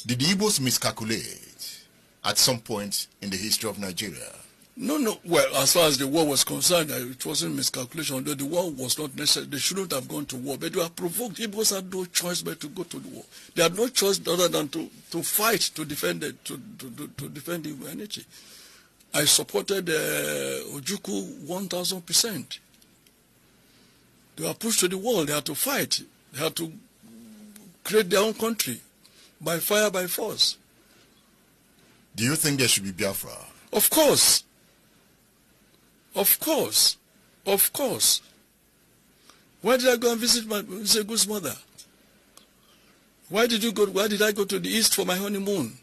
Did the Igbos miscalculate at some point in the history of Nigeria? No. Well, as far as the war was concerned, it wasn't miscalculation. Although the war was not necessary, they shouldn't have gone to war. But they were provoked. Igbos had no choice but to go to the war. They had no choice other than to fight to defend it, to defend Igbo energy. I supported Ojukwu 1,000%. They were pushed to the wall. They had to fight. They had to create their own country by fire, by force. Do you think there should be Biafra? Of course. Of course. Of course. Why did I go and visit my Zegu's mother? Why did I go to the east for my honeymoon?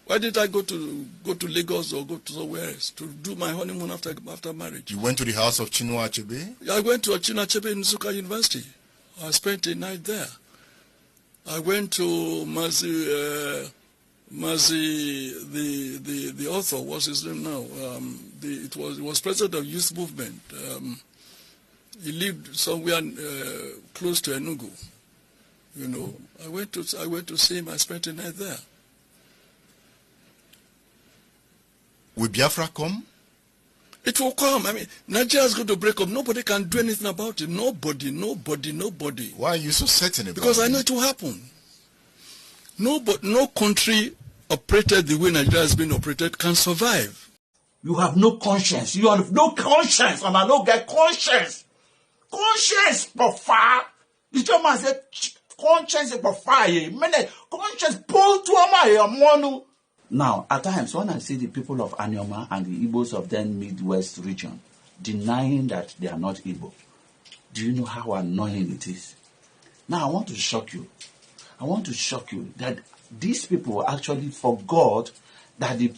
Why did I go to Lagos or go to somewhere else to do my honeymoon after marriage? You went to the house of Chinua Achebe? I went to Chinua Achebe in Nsukka University. I spent a night there. I went to Mazi, the author, what's his name now? He was president of youth movement. He lived somewhere close to Enugu. You know, I went to see him. I spent a night there. Will Biafra come? It will come. I mean, Nigeria is going to break up. Nobody can do anything about it. Nobody. Why are you so certain about it? Because I know it will happen. No country operated the way Nigeria has been operated can survive. You have no conscience. You have no conscience, and I don't get conscience. Conscience, profile. The German said, conscience, profile. Conscience, pull to my. Now, at times, when I see the people of Anioma and the Igbos of then Midwest region denying that they are not Igbo, do you know how annoying it is? Now, I want to shock you. That these people actually forgot that the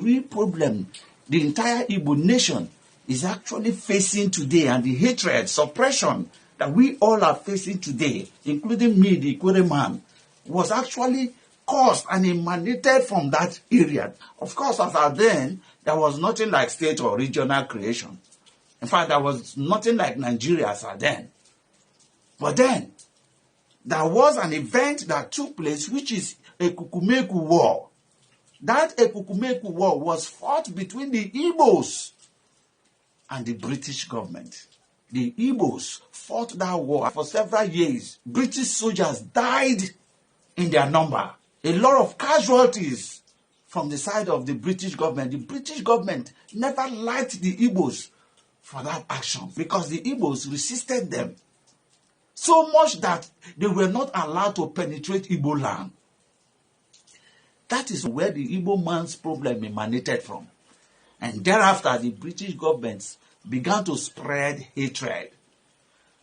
real problem, the entire Igbo nation is actually facing today, and the hatred, suppression that we all are facing today, including me, the Ikwere man, was actually caused and emanated from that area. Of course, as at then, there was nothing like state or regional creation. In fact, there was nothing like Nigeria as at then. But then, there was an event that took place, which is a Kukumeku War. That Kukumeku War was fought between the Igbos and the British government. The Igbos fought that war for several years. British soldiers died in their number. A lot of casualties from the side of the British government. The British government never liked the Igbos for that action because the Igbos resisted them so much that they were not allowed to penetrate Igbo land. That is where the Igbo man's problem emanated from. And thereafter, the British governments began to spread hatred,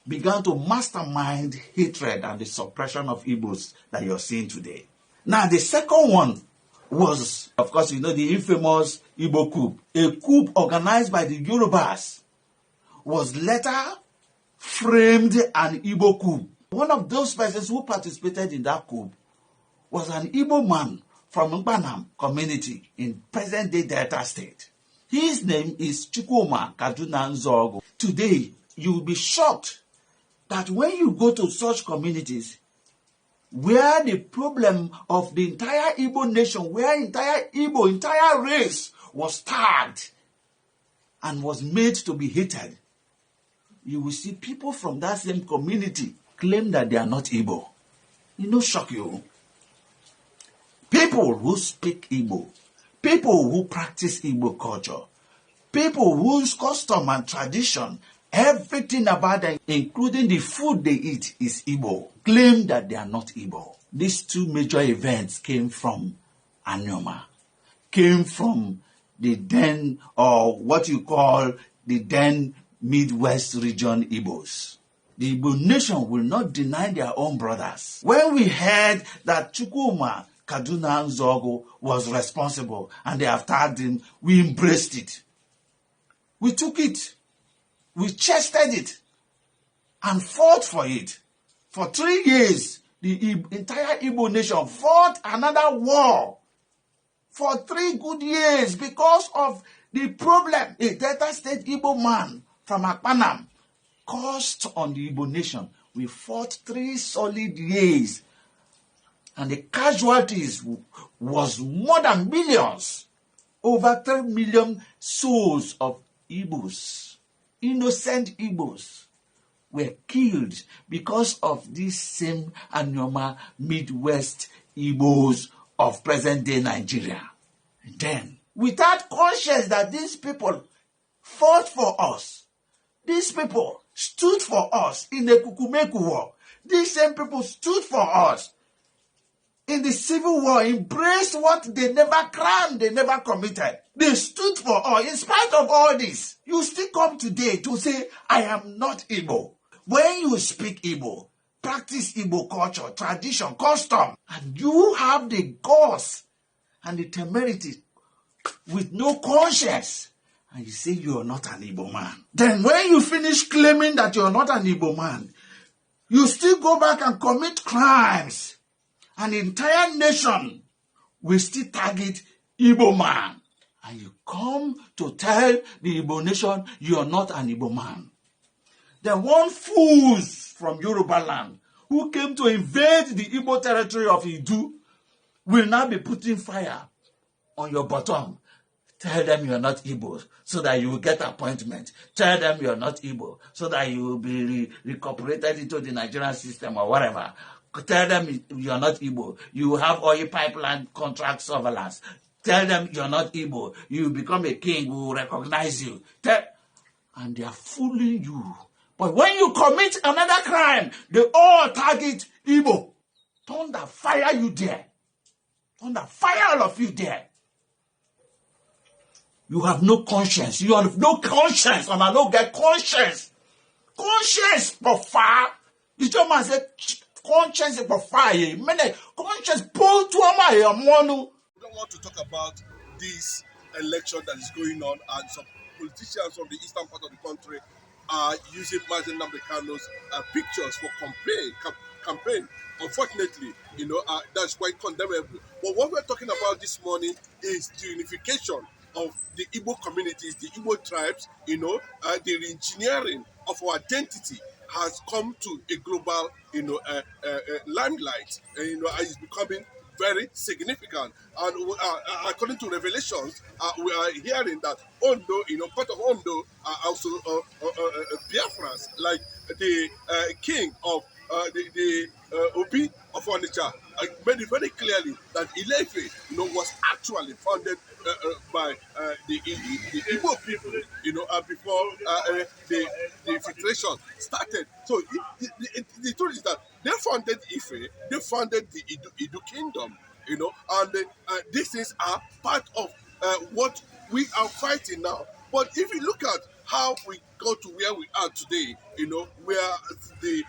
began to mastermind hatred and the suppression of Igbos that you're seeing today. Now, the second one was, of course, the infamous Igbo coup. A coup organized by the Yorubas was later framed an Igbo coup. One of those persons who participated in that coup was an Igbo man from Mbanam community in present-day Delta State. His name is Chukwuma Kaduna Nzogo. Today, you will be shocked that when you go to such communities, where the problem of the entire Igbo nation, where entire race was tagged and was made to be hated, you will see people from that same community claim that they are not Igbo. Shock you. People who speak Igbo, people who practice Igbo culture, people whose custom and tradition, everything about them, including the food they eat, is Igbo, claim that they are not Igbo. These two major events came from Anioma, came from the then, or what you call the then Midwest region Igbos. The Igbo nation will not deny their own brothers. When we heard that Chukwuma Kaduna Nzogo was responsible and they have tagged him, we embraced it. We took it. We chested it and fought for it. For 3 years, the entire Igbo nation fought another war for 3 good years because of the problem a Delta State Igbo man from Akpanam caused on the Igbo nation. We fought 3 solid years And the casualties was more than millions. Over 3 million souls of Igbos, innocent Igbos, were killed because of this same Anyoma Midwest Igbos of present-day Nigeria. And then, without conscience that these people fought for us, these people stood for us in the Kukumeku War, these same people stood for us in the Civil War, embraced what they never crowned, they never committed. They stood for us. In spite of all this, you still come today to say, I am not Igbo. When you speak Igbo, practice Igbo culture, tradition, custom, and you have the guts and the temerity with no conscience, and you say you are not an Igbo man. Then when you finish claiming that you are not an Igbo man, you still go back and commit crimes. An entire nation will still target Igbo man. And you come to tell the Igbo nation you are not an Igbo man. The one fools from Yoruba land who came to invade the Igbo territory of Idu will now be putting fire on your bottom. Tell them you are not Igbo so that you will get appointment. Tell them you are not Igbo so that you will be recuperated into the Nigerian system or whatever. Tell them you are not Igbo. You have oil pipeline contract surveillance. Tell them you are not Igbo. You become a king who will recognize you. And they are fooling you. But when you commit another crime, they all target Igbo. Thunder fire you there. Thunder fire all of you there. You have no conscience. You have no conscience. And I don't get conscience. Conscience, but far. The German said, conscience is for fire. Conscience pull to my mono. We don't want to talk about this election that is going on, and some politicians from the eastern part of the country are using Mazen Namdekano's pictures for campaign. Unfortunately, that's quite condemnable. But what we're talking about this morning is the unification of the Igbo communities, the Igbo tribes, the re-engineering of our identity has come to a global, limelight, and is becoming very significant. And according to revelations, we are hearing that Ondo, part of Ondo are also Biafras, like the king of the Obi of Onitsha, made it very clearly that Ilefe, was actually founded by the Igbo people, before the infiltration started. So the truth is that they founded Ife, they founded the Idu kingdom, and these things are part of what we are fighting now. But if you look at how we got to where we are today, where the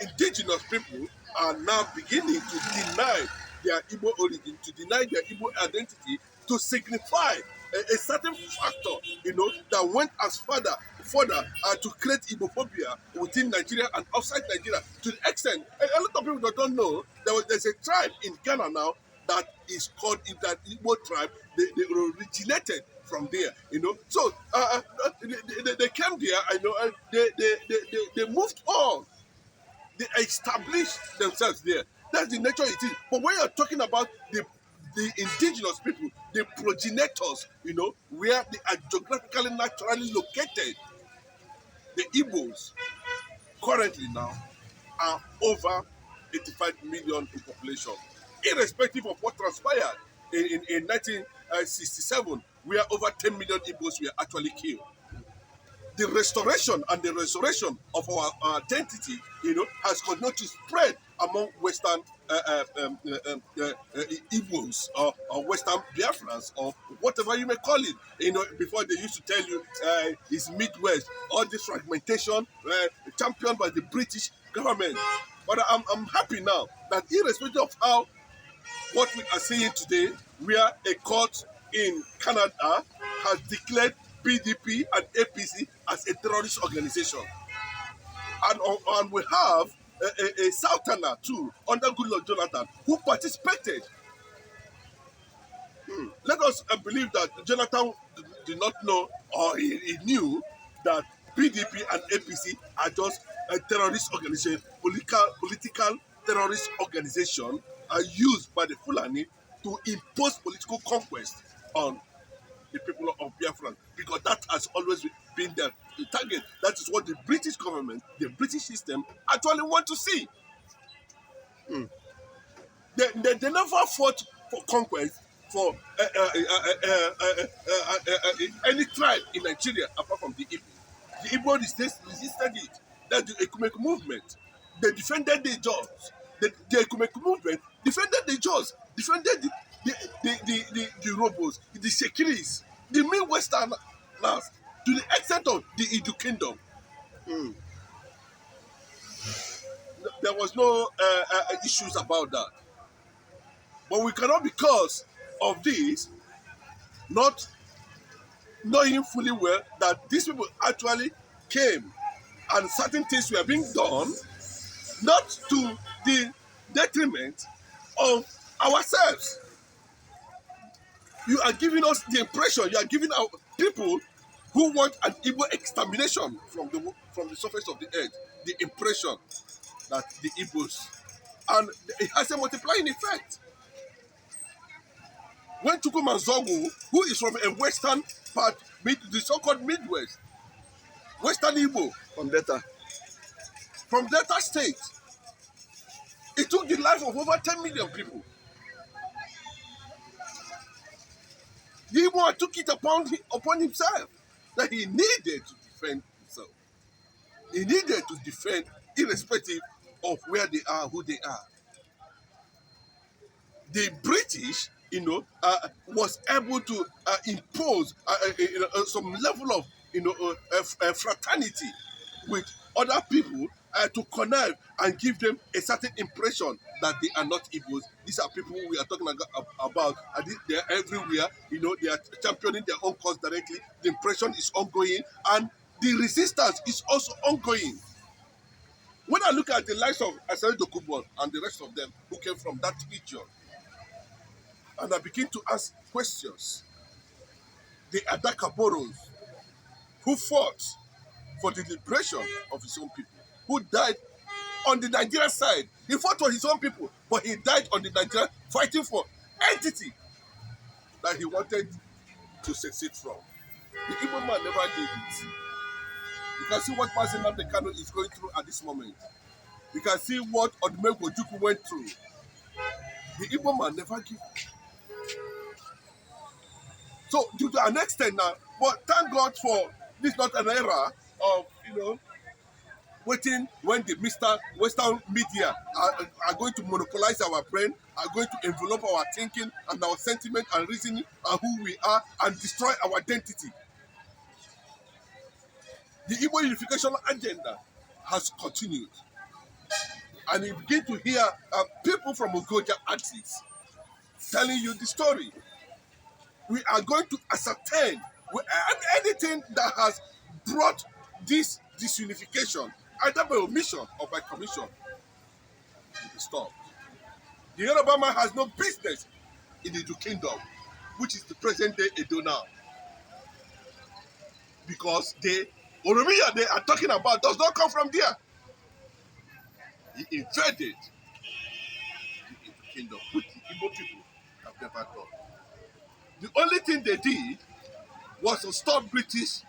indigenous people are now beginning to deny their Igbo origin, to deny their Igbo identity, to signify a certain factor, that went as further to create Igbophobia within Nigeria and outside Nigeria, to the extent, a lot of people that don't know, there's a tribe in Ghana now that is called that Igbo tribe. They originated from there, So they came there, and they moved on. They established themselves there. That's the nature it is. But when you're talking about the indigenous people, the progenitors, where they are geographically, naturally located, the Igbos currently now are over 85 million in population. Irrespective of what transpired in 1967, where over 10 million Igbos were actually killed. The restoration and the resurrection of our identity, has continued to spread among Western Igbos or Western Biafrans, or whatever you may call it. Before they used to tell you it's Midwest, all this fragmentation championed by the British government. But I'm happy now that irrespective of what we are seeing today, where a court in Canada has declared PDP and APC as a terrorist organization. And we have a Southerner too, under Goodluck Jonathan, who participated. Let us believe that Jonathan did not know, or he knew that PDP and APC are just a terrorist organization, political terrorist organization are used by the Fulani to impose political conquest on the people of Biafra, because that has always been their target. That is what the British government, the British system, actually want to see. They never fought for conquest for any tribe in Nigeria apart from the Igbo. The Igbo resisted it. That's the Ekumenic movement. They defended the Jaws. The Ekumenic movement defended the Jaws, defended the Robos, the Sekiris, the main Westerners, to the extent of the Idu Kingdom. There was no issues about that. But we cannot, because of this, not knowing fully well that these people actually came and certain things were being done, not to the detriment of ourselves. You are giving us the impression, you are giving our people who want an Igbo extermination from the surface of the earth, the impression that the Igbos, and it has a multiplying effect. When Chukwuma Zogu, who is from a western part, the so-called Midwest, Western Igbo, from Delta State, it took the life of over 10 million people. The Igbo took it upon himself that he needed to defend himself. He needed to defend irrespective of where they are, who they are. The British, was able to impose some level of, fraternity with other people to connive and give them a certain impression that they are not Igbos. These are people we are talking about, and they are everywhere. They are championing their own cause directly. The impression is ongoing, and the resistance is also ongoing. When I look at the likes of Asari Dokubon and the rest of them who came from that region, and I begin to ask questions, the Adakaboros, who fought for the liberation of his own people, who died on the Nigerian side. He fought for his own people, but he died on the Nigerian, fighting for entity that he wanted to succeed from. The Igbo man never did it. You can see what Mazi Nnamdi Kanu is going through at this moment. You can see what Odumegwu Ojukwu went through. The Igbo man never gave it. So, to an extent now, but thank God for this, not an era of, waiting when the Western media are going to monopolize our brain, are going to envelop our thinking and our sentiment and reasoning and who we are and destroy our identity. The Igbo unification agenda has continued. And you begin to hear people from Ugoja artists telling you the story. We are going to ascertain anything that has brought this disunification, either by omission or by commission, to be stopped. The Yoruba man has no business in the Edo Kingdom, which is the present day Edo now. Because the Oromia they are talking about does not come from there. He invaded the Edo Kingdom, which the Igbo people have never done. The only thing they did was to stop British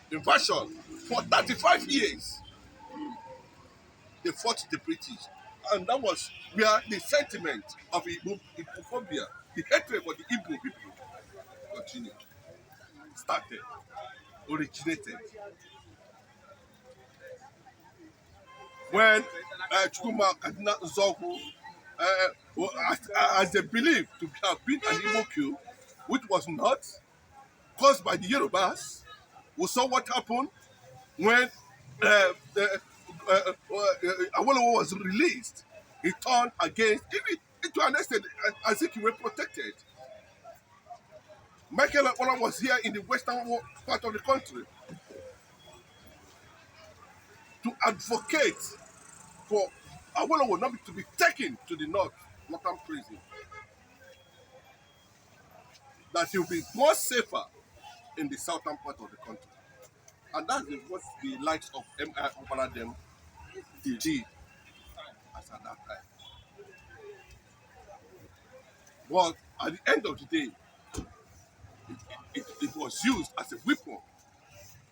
invasion for 35 years. They fought the British. And that was where the sentiment of Igbophobia, the hatred for the Igbo people, continued, started, originated. When Chukwuma Zogu, as they believed to have been an Igbo coup, which was not, caused by the Yorubas, we saw what happened when Awolowo was released. He turned against, even to an extent, as if he were protected. Michael Akpola was here in the western part of the country to advocate for Awolowo not to be taken to the northern prison. That he will be more safer in the southern part of the country. And that is what the likes of M.I. Obaladem did as at that time. But at the end of the day, it was used as a weapon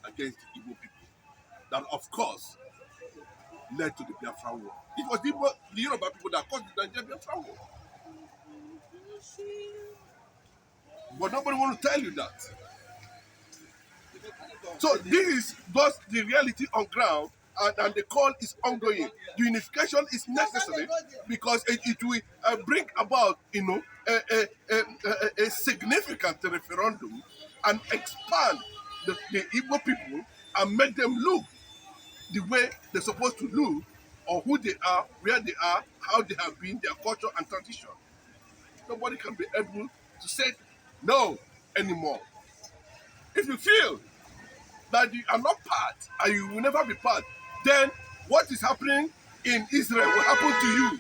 against the Igbo people. That, of course, led to the Biafra War. It was the Yoruba people that caused the Nigerian Biafra War. But nobody wants to tell you that. So this is just the reality on ground, and the call is ongoing. The unification is necessary because it will bring about, a significant referendum and expand the Igbo people and make them look the way they're supposed to look, or who they are, where they are, how they have been, their culture and tradition. Nobody can be able to say no anymore. If you feel that you are not part and you will never be part, then what is happening in Israel will happen to you.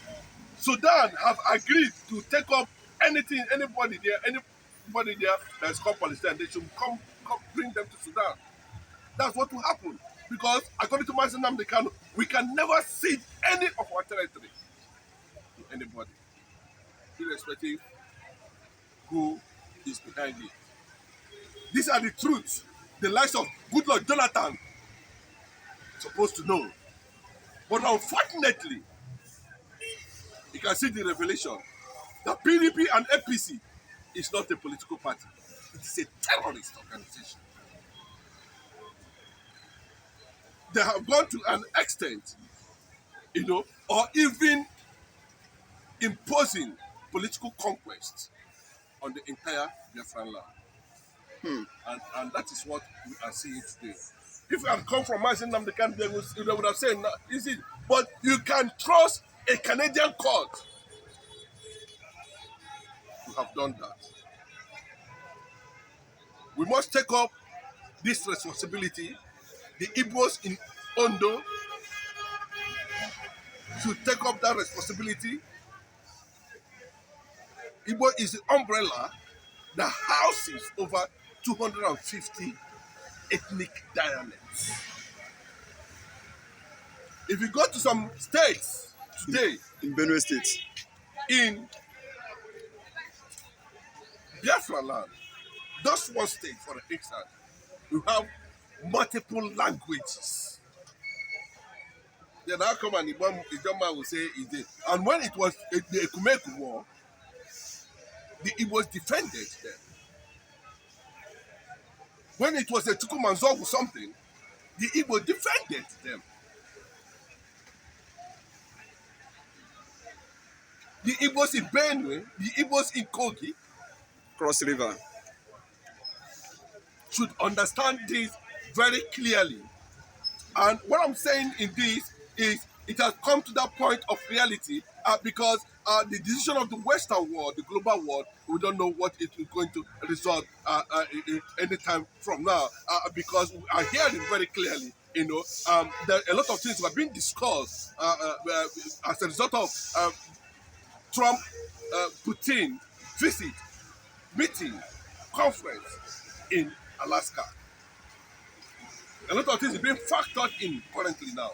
Sudan have agreed to take up anybody there that is called Palestine. They should come bring them to Sudan. That's what will happen. Because according to Mazen Namdekano, we can never cede any of our territory to anybody, irrespective who is behind it. These are the truths the likes of Goodluck Jonathan supposed to know. But unfortunately, you can see the revelation that PDP and APC is not a political party. It is a terrorist organization. They have gone to an extent, or even imposing political conquest on the entire Biafran land. And that is what we are seeing today. If you had come from Mazen Namdekan, they would have said, no, is it? But you can trust a Canadian court to have done that. We must take up this responsibility. The Igbos in Ondo should take up that responsibility. Igbo is the umbrella that houses over 250 ethnic dialects. If you go to some states today, in Benue State, in Biafra land, just one state for instance, you have multiple languages. Then how come an Ijoma will say is it? And when it was the Ekumeku War, the Igbos defended them. When it was a Chukwumanzog or something, the Igbo defended them. The Igbos in Benue, the Igbos in Kogi, Cross River, should understand this very clearly. And what I'm saying in this is it has come to that point of reality because the decision of the Western world, the global world, we don't know what it is going to result any time from now because we are hearing very clearly, that a lot of things are being discussed as a result of Trump, Putin visit, meeting, conference in Alaska. A lot of things are being factored in currently now.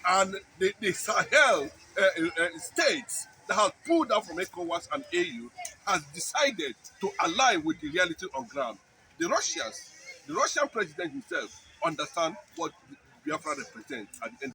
And the Sahel states that have pulled out from ECOWAS and AU has decided to align with the reality on ground. The Russian president himself understands what Biafra represents at the end.